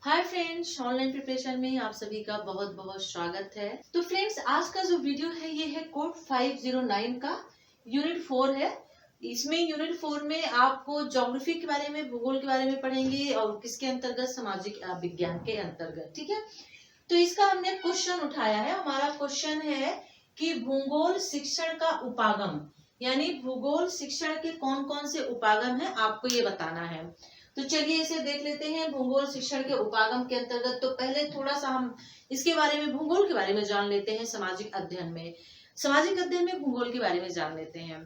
Hi friends, online preparation में आप सभी का बहुत बहुत स्वागत है। तो फ्रेंड्स, आज का जो वीडियो है ये है कोड 509 का यूनिट 4 है। इसमें यूनिट 4 में आपको ज्योग्राफी के बारे में, भूगोल के बारे में पढ़ेंगे और किसके अंतर्गत, सामाजिक विज्ञान के अंतर्गत। ठीक है, तो इसका हमने क्वेश्चन उठाया है। हमारा क्वेश्चन है कि भूगोल शिक्षण का उपागम, यानी भूगोल शिक्षण के कौन कौन से उपागम है आपको ये बताना है। तो चलिए इसे देख लेते हैं। भूगोल शिक्षण के उपागम के अंतर्गत तो पहले थोड़ा सा हम इसके बारे में, भूगोल के बारे में जान लेते हैं। सामाजिक अध्ययन में भूगोल के बारे में जान लेते हैं।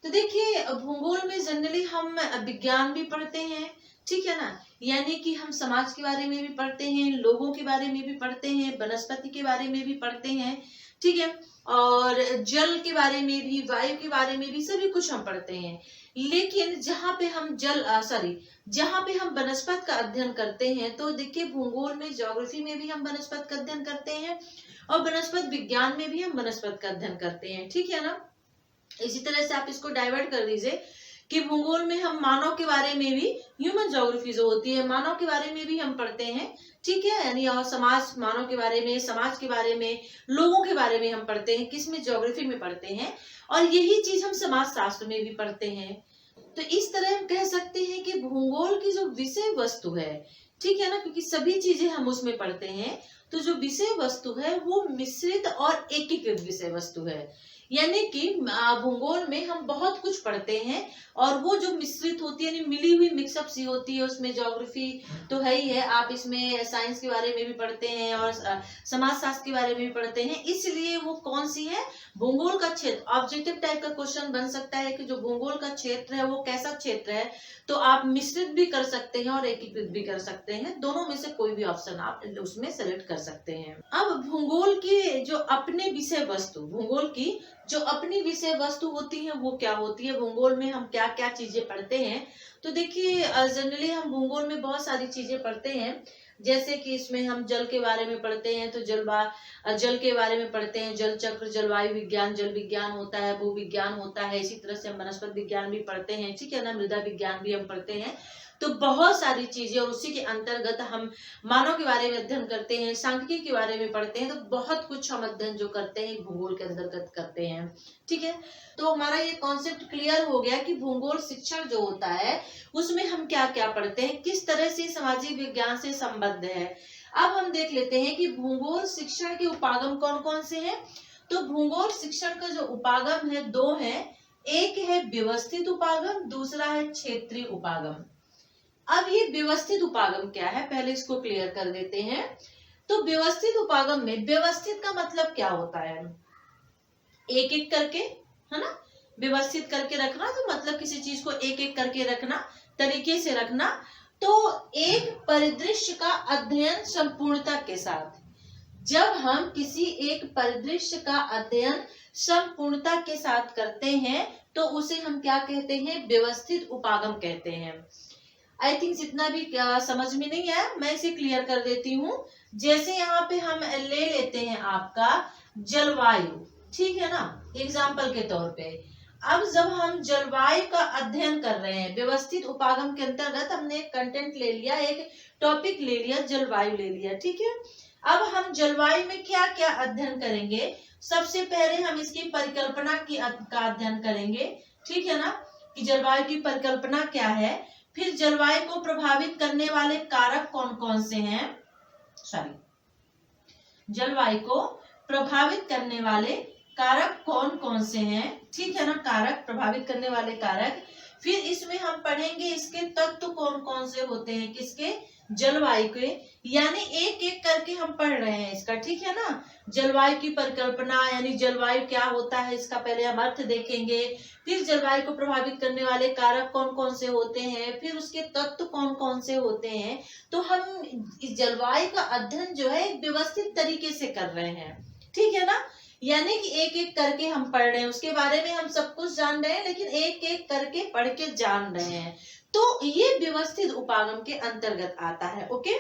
तो देखिए, भूगोल में जनरली हम विज्ञान भी पढ़ते हैं, ठीक है ना, यानी कि हम समाज के बारे में भी पढ़ते हैं, लोगों के बारे में भी पढ़ते हैं, वनस्पति के बारे में भी पढ़ते हैं, ठीक है, और जल के बारे में भी, वायु के बारे में भी, सभी कुछ हम पढ़ते हैं। लेकिन जहाँ पे हम जहाँ पे हम वनस्पत का अध्ययन करते हैं, तो देखिए भूगोल में, ज्योग्राफी में भी हम वनस्पत का अध्ययन करते हैं और वनस्पत विज्ञान में भी हम वनस्पत का अध्ययन करते हैं, ठीक है ना। इसी तरह से आप इसको डाइवर्ट कर दीजिए कि भूगोल में हम मानव के बारे में भी, ह्यूमन ज्योग्राफी जो होती है, मानव के बारे में भी हम पढ़ते हैं, ठीक है, यानी और समाज, मानव के बारे में, समाज के बारे में, लोगों के बारे में हम पढ़ते हैं, किसमें, ज्योग्राफी में पढ़ते हैं। और यही चीज हम समाज शास्त्र में भी पढ़ते हैं। तो इस तरह हम कह सकते हैं कि भूगोल की जो विषय वस्तु है, ठीक है ना, क्योंकि सभी चीजें हम उसमें पढ़ते हैं, तो जो विषय वस्तु है वो मिश्रित और एकीकृत विषय वस्तु है। यानी कि भूगोल में हम बहुत कुछ पढ़ते हैं और वो जो मिश्रित होती है, यानी मिली हुई मिक्सअप सी होती है। उसमें ज्योग्राफी तो है ही है, आप इसमें साइंस के बारे में भी पढ़ते हैं और समाज शास्त्र के बारे में भी पढ़ते हैं, इसलिए वो कौन सी है, भूगोल का क्षेत्र। ऑब्जेक्टिव टाइप का क्वेश्चन बन सकता है कि जो भूगोल का क्षेत्र है वो कैसा क्षेत्र है, तो आप मिश्रित भी कर सकते हैं और एकीकृत भी कर सकते हैं, दोनों में से कोई भी ऑप्शन आप उसमें सेलेक्ट कर सकते हैं। अब भूगोल की जो अपने विषय वस्तु, भूगोल की जो अपनी विषय वस्तु होती है वो क्या होती है, भूगोल में हम क्या क्या चीजें पढ़ते हैं। तो देखिए, जनरली हम भूगोल में बहुत सारी चीजें पढ़ते हैं, जैसे कि इसमें हम जल के बारे में पढ़ते हैं, तो जल के बारे में पढ़ते हैं, जल चक्र, जलवायु विज्ञान, जल विज्ञान होता है, भू विज्ञान होता है। इसी तरह से हम वनस्पत विज्ञान भी पढ़ते हैं, ठीक है ना, मृदा विज्ञान भी हम पढ़ते हैं। तो बहुत सारी चीजें, और उसी के अंतर्गत हम मानव के बारे में अध्ययन करते हैं, सांख्यिकी के बारे में पढ़ते हैं। तो बहुत कुछ हम अध्ययन जो करते हैं भूगोल के अंतर्गत करते हैं, ठीक है। तो हमारा ये कॉन्सेप्ट क्लियर हो गया कि भूगोल शिक्षण जो होता है उसमें हम क्या क्या पढ़ते हैं, किस तरह से सामाजिक विज्ञान से संबद्ध है। अब हम देख लेते हैं कि भूगोल शिक्षण के उपागम कौन कौन से हैं। तो भूगोल शिक्षण का जो उपागम है, दो है। एक है व्यवस्थित उपागम, दूसरा है क्षेत्रीय उपागम। अब ये व्यवस्थित उपागम क्या है, पहले इसको क्लियर कर देते हैं। तो व्यवस्थित उपागम में, व्यवस्थित का मतलब क्या होता है, एक एक करके, है ना, व्यवस्थित करके रखना, तो मतलब किसी चीज को एक एक करके रखना, तरीके से रखना। तो एक परिदृश्य का अध्ययन संपूर्णता के साथ, जब हम किसी एक परिदृश्य का अध्ययन संपूर्णता के साथ करते हैं तो उसे हम क्या कहते हैं, व्यवस्थित उपागम कहते हैं। आई थिंक जितना भी समझ में नहीं आया, मैं इसे क्लियर कर देती हूँ। जैसे यहाँ पे हम ले लेते हैं आपका जलवायु, ठीक है ना, एग्जाम्पल के तौर पे। अब जब हम जलवायु का अध्ययन कर रहे हैं, व्यवस्थित उपागम के अंतर्गत हमने एक कंटेंट ले लिया, एक टॉपिक ले लिया, जलवायु ले लिया, ठीक है। अब हम जलवायु में क्या क्या अध्ययन करेंगे, सबसे पहले हम इसकी परिकल्पना का अध्ययन करेंगे, ठीक है ना, कि जलवायु की परिकल्पना क्या है। फिर जलवायु को प्रभावित करने वाले कारक कौन कौन से हैं, जलवायु को प्रभावित करने वाले कारक कौन कौन से हैं, ठीक है ना, कारक, प्रभावित करने वाले कारक। फिर इसमें हम पढ़ेंगे इसके तत्व कौन कौन से होते हैं, किसके, जलवायु के, यानी एक एक करके हम पढ़ रहे हैं इसका, ठीक है ना। जलवायु की परिकल्पना, यानी जलवायु क्या होता है, इसका पहले हम अर्थ देखेंगे। फिर जलवायु को प्रभावित करने वाले कारक कौन कौन से होते हैं, फिर उसके तत्व कौन कौन से होते हैं। तो हम इस जलवायु का अध्ययन जो है एक व्यवस्थित तरीके से कर रहे हैं, ठीक है ना, यानी कि एक एक करके हम पढ़ रहे हैं, उसके बारे में हम सब कुछ जान रहे हैं, लेकिन एक एक करके पढ़ के जान रहे हैं। तो ये व्यवस्थित उपागम के अंतर्गत आता है, ओके,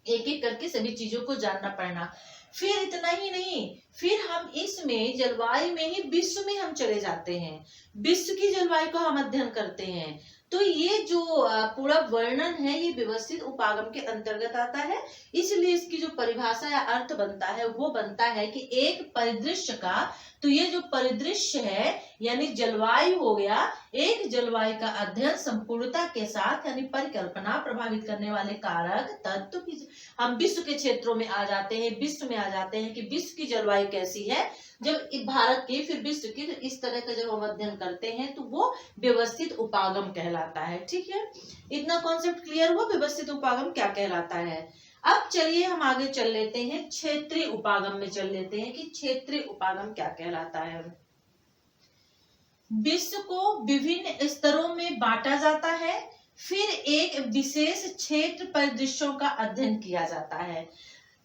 एक एक करके सभी चीजों को जानना पड़ना। फिर इतना ही नहीं, फिर हम इसमें जलवायु में ही विश्व में हम चले जाते हैं, विश्व की जलवायु को हम अध्ययन करते हैं। तो ये जो पूरा वर्णन है ये व्यवस्थित उपागम के अंतर्गत आता है। इसलिए इसकी जो परिभाषा या अर्थ बनता है वो बनता है कि एक परिदृश्य का, तो ये जो परिदृश्य है यानी जलवायु हो गया, एक जलवायु का अध्ययन संपूर्णता के साथ यानी परिकल्पना, प्रभावित करने वाले कारक तत्व की, हम विश्व के क्षेत्रों में आ जाते हैं, विश्व में आ जाते हैं कि विश्व की जलवायु कैसी है। जब भारत की फिर विश्व की, तो इस तरह का जब हम अध्ययन करते हैं तो वो व्यवस्थित उपागम कहलाता है। ठीक है, इतना कॉन्सेप्ट क्लियर हुआ व्यवस्थित उपागम क्या कहलाता है। अब चलिए हम आगे चल लेते हैं, क्षेत्रीय उपागम में चल लेते हैं कि क्षेत्रीय उपागम क्या कहलाता है। विश्व को विभिन्न स्तरों में बांटा जाता है, फिर एक विशेष क्षेत्र परिदृश्यों का अध्ययन किया जाता है।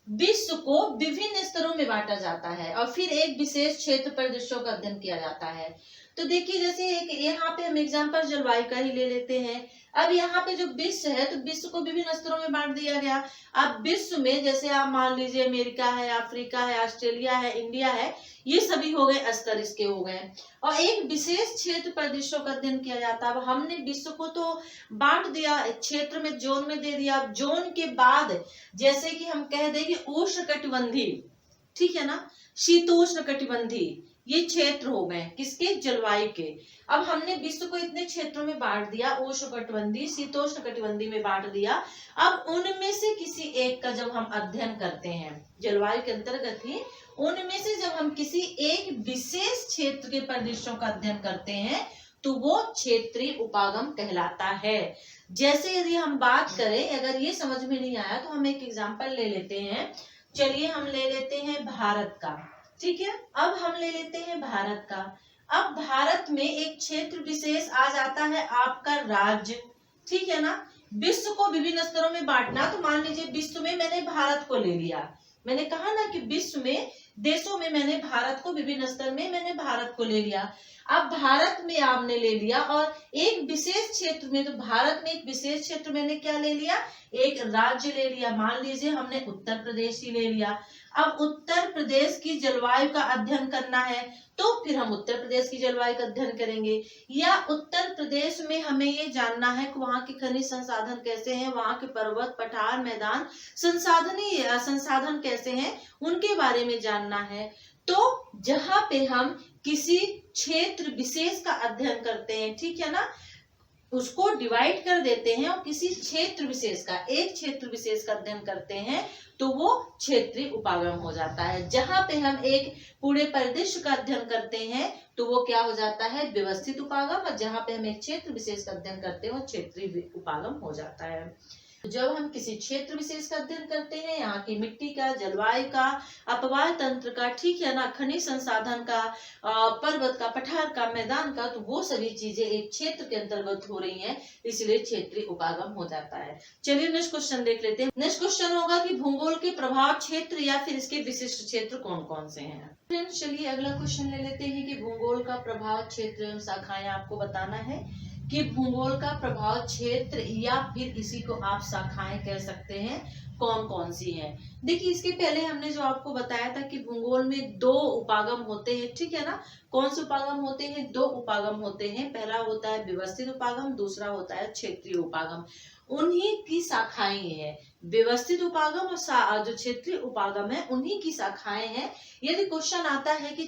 विश्व को विभिन्न स्तरों में बांटा जाता है और फिर एक विशेष क्षेत्र परिदृश्यों का अध्ययन किया जाता है। तो देखिए जैसे एक यहाँ पे हम एग्जांपल जलवायु का ही ले लेते हैं। अब यहाँ पे जो विश्व है तो विश्व को विभिन्न स्तरों में बांट दिया गया। अब विश्व में जैसे आप मान लीजिए अमेरिका है, अफ्रीका है, ऑस्ट्रेलिया है, इंडिया है, ये सभी हो गए स्तर इसके हो गए, और एक विशेष क्षेत्र परिदृश्यों का अध्ययन किया जाता है। अब हमने विश्व को तो बांट दिया, क्षेत्र में जोन में दे दिया। अब जोन के बाद जैसे कि हम कह दें कि उष्णकटिबंधीय, ठीक है ना, शीतोष्ण कटिबंधीय, ये क्षेत्र हो गए किसके, जलवायु के। अब हमने विश्व को इतने क्षेत्रों में बांट दिया, उष्णकटिबंधीय, शीतोष्ण कटिबंधीय में बांट दिया। अब उनमें से किसी एक का जब हम अध्ययन करते हैं जलवायु के अंतर्गत ही, उनमें से जब हम किसी एक विशेष क्षेत्र के परिदृश्यों का अध्ययन करते हैं तो वो क्षेत्रीय उपागम कहलाता है। जैसे यदि हम बात करें, अगर ये समझ में नहीं आया तो हम एक एग्जाम्पल ले लेते हैं। चलिए हम ले लेते हैं भारत का, ठीक है। अब हम ले लेते हैं भारत का। अब भारत में एक क्षेत्र विशेष आ जाता है आपका राज्य, ठीक है ना। विश्व को विभिन्न स्तरों में बांटना, तो मान लीजिए विश्व में मैंने भारत को ले लिया। मैंने कहा ना कि विश्व में देशों में मैंने भारत को, विभिन्न स्तर में मैंने भारत को ले लिया। अब भारत में आपने ले लिया और एक विशेष क्षेत्र में, तो भारत में एक विशेष क्षेत्र मैंने क्या ले लिया, एक राज्य ले लिया। मान लीजिए हमने उत्तर प्रदेश ही ले लिया। अब उत्तर प्रदेश की जलवायु का अध्ययन करना है तो फिर हम उत्तर प्रदेश की जलवायु का अध्ययन करेंगे। या उत्तर प्रदेश में हमें ये जानना है कि वहाँ के खनिज संसाधन कैसे हैं, वहाँ के पर्वत, पठार, मैदान, संसाधन कैसे हैं, उनके बारे में जानना है। तो जहाँ पे हम किसी क्षेत्र विशेष का अध्ययन करते हैं, ठीक है ना, उसको डिवाइड कर देते हैं और किसी क्षेत्र विशेष का, एक क्षेत्र विशेष का अध्ययन करते हैं तो वो क्षेत्रीय उपागम हो जाता है। जहां पे हम एक पूरे परिदृश्य का अध्ययन करते हैं तो वो क्या हो जाता है, व्यवस्थित उपागम, और जहां पे हम एक क्षेत्र विशेष का अध्ययन करते हैं वो क्षेत्रीय उपागम हो जाता है। जब हम किसी क्षेत्र विशेष का अध्ययन करते हैं, यहाँ की मिट्टी का, जलवायु का, अपवाह तंत्र का, ठीक है ना, खनिज संसाधन का, पर्वत का, पठार का, मैदान का, तो वो सभी चीजें एक क्षेत्र के अंतर्गत हो रही हैं, इसलिए क्षेत्रीय उपागम हो जाता है। चलिए नेक्स्ट क्वेश्चन देख लेते हैं। नेक्स्ट क्वेश्चन होगा कि भूगोल के प्रभाव क्षेत्र या फिर इसके विशिष्ट क्षेत्र कौन कौन से हैं। फ्रेंड्स चलिए अगला क्वेश्चन ले लेते हैं कि भूगोल का प्रभाव क्षेत्र एवं शाखाएं आपको बताना है कि भूगोल का प्रभाव क्षेत्र या फिर इसी को आप शाखाएं कह सकते हैं, कौन कौन सी हैं। देखिए इसके पहले हमने जो आपको बताया था कि भूगोल में दो उपागम होते हैं, ठीक है ना। कौन से उपागम होते हैं, दो उपागम होते हैं। पहला होता है व्यवस्थित उपागम, दूसरा होता है क्षेत्रीय उपागम। उन्हीं की शाखाएं हैं, व्यवस्थित उपागम और जो क्षेत्रीय उपागम है उन्हीं की शाखाएं हैं। यदि क्वेश्चन आता है कि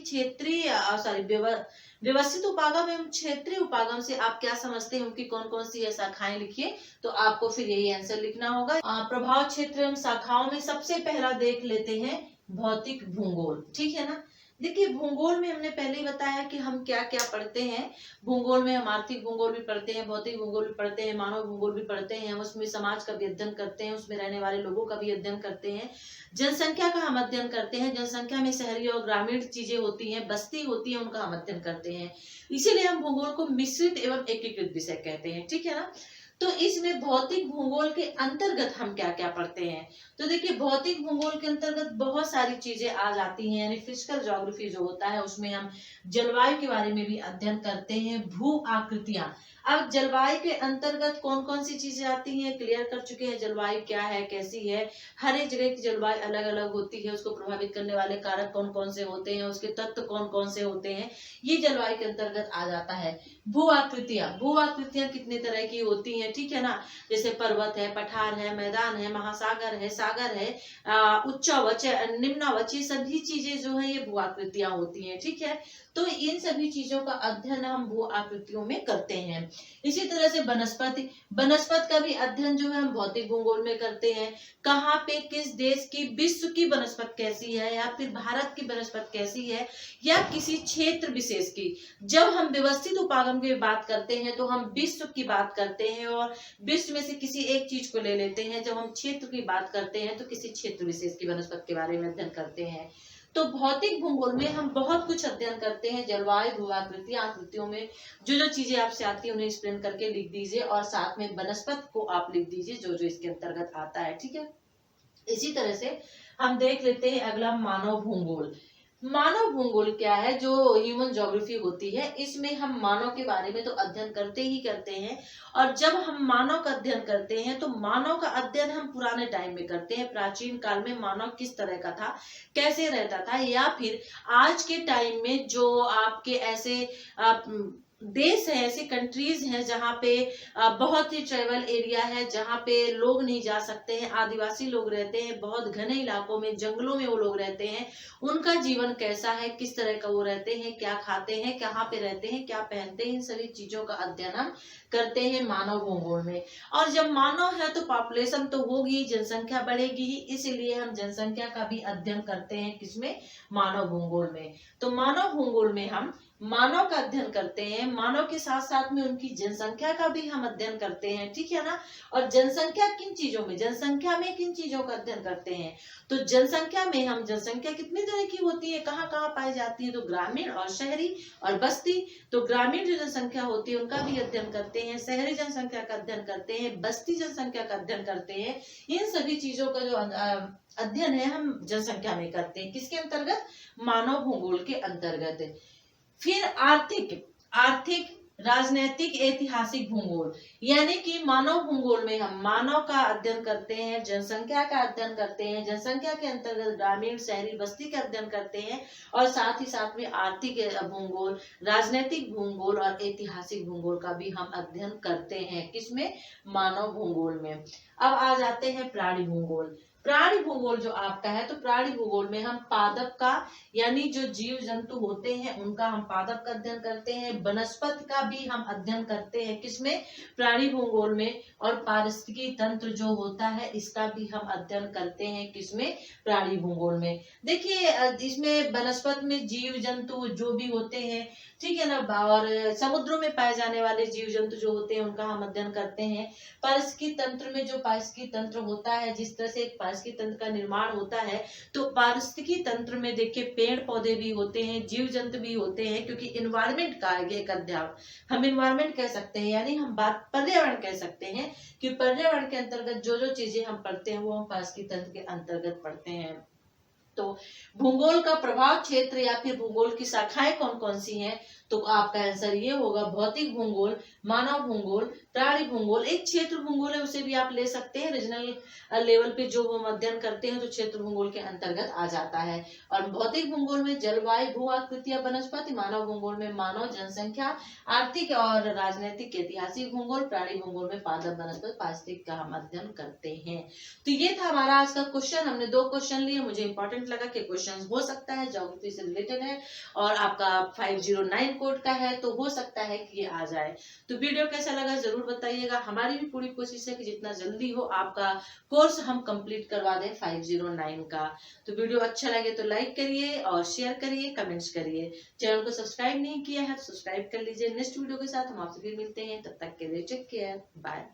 व्यवस्थित उपागम एवं क्षेत्रीय उपागम से आप क्या समझते हैं, उनकी कौन कौन सी शाखाएं लिखिए, तो आपको फिर यही आंसर लिखना होगा। प्रभाव क्षेत्र एवं शाखाओं में सबसे पहला देख लेते हैं भौतिक भूगोल, ठीक है ना। देखिए भूगोल में हमने पहले ही बताया कि हम क्या क्या पढ़ते हैं। भूगोल में हम आर्थिक भूगोल भी पढ़ते हैं, भौतिक भूगोल भी पढ़ते हैं, मानव भूगोल भी पढ़ते हैं, उसमें समाज का भी अध्ययन करते हैं, उसमें रहने वाले लोगों का भी अध्ययन करते हैं, जनसंख्या का हम अध्ययन करते हैं, जनसंख्या में शहरी और ग्रामीण चीजें होती हैं, बस्ती होती है, उनका हम अध्ययन करते हैं। इसीलिए हम भूगोल को मिश्रित एवं एकीकृत विषय कहते हैं, ठीक है ना। तो इसमें भौतिक भूगोल के अंतर्गत हम क्या क्या पढ़ते हैं, तो देखिए भौतिक भूगोल के अंतर्गत बहुत सारी चीजें आ जाती हैं। यानी फिजिकल ज्योग्राफी जो होता है उसमें हम जलवायु के बारे में भी अध्ययन करते हैं, भू आकृतियां। अब जलवायु के अंतर्गत कौन कौन सी चीजें आती हैं क्लियर कर चुके हैं। जलवायु क्या है, कैसी है, हर एक जगह की जलवायु अलग अलग होती है, उसको प्रभावित करने वाले कारक कौन कौन से होते हैं, उसके तत्व कौन कौन से होते हैं, ये जलवायु के अंतर्गत आ जाता है। भू आकृतियां कितने तरह की होती हैं, ठीक है ना, जैसे पर्वत है, पठार है, मैदान है, महासागर है, सागर है, उच्चावच है, निम्नावच, ये सभी चीजें जो है ये भू आकृतियां होती हैं, ठीक है। तो इन सभी चीजों का अध्ययन हम भू आकृतियों में करते हैं। इसी तरह से वनस्पति का भी अध्ययन जो है हम भौतिक भूगोल में करते हैं। कहाँ पे किस देश की, विश्व की वनस्पति कैसी है, या फिर भारत की वनस्पति कैसी है, या किसी क्षेत्र विशेष की। जब हम व्यवस्थित उपागम की बात करते हैं तो हम विश्व की बात करते हैं और विश्व में से किसी एक चीज को ले लेते हैं। जब हम क्षेत्र की बात करते हैं तो किसी क्षेत्र विशेष की वनस्पति के बारे में अध्ययन करते हैं। तो भौतिक भूगोल में हम बहुत कुछ अध्ययन करते हैं। जलवायु, भू आकृति, आकृतियों में जो जो चीजें आपसे आती है उन्हें एक्सप्लेन करके लिख दीजिए और साथ में वनस्पति को आप लिख दीजिए जो जो इसके अंतर्गत आता है, ठीक है। इसी तरह से हम देख लेते हैं अगला मानव भूगोल। मानव भूगोल क्या है, जो ह्यूमन ज्योग्राफी होती है, इसमें हम मानव के बारे में तो अध्ययन करते ही करते हैं। और जब हम मानव का अध्ययन करते हैं तो मानव का अध्ययन हम पुराने टाइम में करते हैं। प्राचीन काल में मानव किस तरह का था, कैसे रहता था, या फिर आज के टाइम में जो आपके ऐसे देश है, ऐसी कंट्रीज हैं जहाँ पे बहुत ही ट्राइबल एरिया है, जहाँ पे लोग नहीं जा सकते हैं, आदिवासी लोग रहते हैं, बहुत घने इलाकों में, जंगलों में वो लोग रहते हैं। उनका जीवन कैसा है, किस तरह का वो रहते हैं, क्या खाते हैं, कहाँ पे रहते हैं, क्या पहनते हैं, इन सभी चीजों का अध्ययन हम करते हैं मानव भूगोल में। और जब मानव है तो पॉपुलेशन तो होगी, जनसंख्या बढ़ेगी ही, इसीलिए हम जनसंख्या का भी अध्ययन करते हैं किसमें, मानव भूगोल में। तो मानव भूगोल में हम मानव का अध्ययन करते हैं, मानव के साथ साथ में उनकी जनसंख्या का भी हम अध्ययन करते हैं, ठीक है ना। और जनसंख्या किन चीजों में, जनसंख्या में किन चीजों का अध्ययन करते हैं, तो जनसंख्या में हम, जनसंख्या कितनी तरह की होती है, कहाँ कहाँ पाई जाती है, तो ग्रामीण और शहरी और बस्ती। तो ग्रामीण जो जनसंख्या होती है उनका भी अध्ययन करते हैं, शहरी जनसंख्या का अध्ययन करते हैं, बस्ती जनसंख्या का अध्ययन करते हैं। इन सभी चीजों का जो अध्ययन है हम जनसंख्या में करते हैं, किसके अंतर्गत, मानव भूगोल के अंतर्गत। फिर आर्थिक, राजनैतिक, ऐतिहासिक भूगोल, यानी कि मानव भूगोल में हम मानव का अध्ययन करते हैं, जनसंख्या का अध्ययन करते हैं, जनसंख्या के अंतर्गत ग्रामीण, शहरी, बस्ती का अध्ययन करते हैं, और साथ ही साथ में आर्थिक भूगोल, राजनैतिक भूगोल और ऐतिहासिक भूगोल का भी हम अध्ययन करते हैं, किसमें, मानव भूगोल में। अब आ जाते हैं प्राणी भूगोल। प्राणी भूगोल जो आपका है, तो प्राणी भूगोल में हम पादप का, यानी जो जीव जंतु होते हैं उनका हम पादप का अध्ययन करते हैं, वनस्पति का भी हम अध्ययन करते हैं, किसमें, प्राणी भूगोल में। और पारिस्थितिकी तंत्र जो होता है इसका भी हम अध्ययन करते हैं, किसमें, प्राणी भूगोल में। देखिए इसमें वनस्पति में जीव जंतु जो भी होते हैं, ठीक है ना, और समुद्रों में पाए जाने वाले जीव जंतु जो होते हैं उनका हम अध्ययन करते हैं। पारिस्थितिकी तंत्र में जो पारिस्थितिकी तंत्र होता है, जिस तरह से पारिस्थितिकी तंत्र का निर्माण होता है, तो पारिस्थितिकी तंत्र में देखिए पेड़ पौधे भी होते हैं, जीव जंतु भी होते हैं, क्योंकि इन्वायरमेंट का एक अध्ययन हम इन्वायरमेंट कह सकते हैं, यानी हम बात पर्यावरण कह सकते हैं कि पर्यावरण के अंतर्गत जो जो चीजें हम पढ़ते हैं वो हम पारिस्थितिकी तंत्र के अंतर्गत पढ़ते हैं। तो भूगोल का प्रभाव क्षेत्र या फिर भूगोल की शाखाएं कौन कौन सी हैं, तो आपका आंसर ये होगा, भौतिक भूगोल, मानव भूगोल, प्राणी भूगोल। एक क्षेत्र भूगोल है उसे भी आप ले सकते हैं, रीजनल लेवल पे जो हम अध्ययन करते हैं तो क्षेत्र भूगोल के अंतर्गत आ जाता है। और भौतिक भूगोल में जलवायु, भू आकृतियां, वनस्पति, मानव भूगोल में मानव, जनसंख्या, आर्थिक और राजनीतिक, ऐतिहासिक भूगोल, प्राणी भूगोल में पादप, वनस्पति, पारिस्थितिक का हम अध्ययन करते हैं। तो ये था हमारा आज का क्वेश्चन। हमने 2 क्वेश्चन लिए, मुझे इंपॉर्टेंट लगा कि क्वेश्चन हो सकता है ज्योग्राफी से रिलेटेड है और आपका 509 कोड का है, तो हो सकता है कि ये आ जाए। तो वीडियो कैसा लगा जरूर बताइएगा। हमारी भी पूरी कोशिश है कि जितना जल्दी हो आपका कोर्स हम कंप्लीट करवा दें 509 का। तो वीडियो अच्छा लगे तो लाइक करिए और शेयर करिए, कमेंट्स करिए। चैनल को सब्सक्राइब नहीं किया है तो सब्सक्राइब कर लीजिए। नेक्स्ट वीडियो के साथ हम आपसे फिर मिलते हैं, तब तक के लिए टेक केयर, बाय।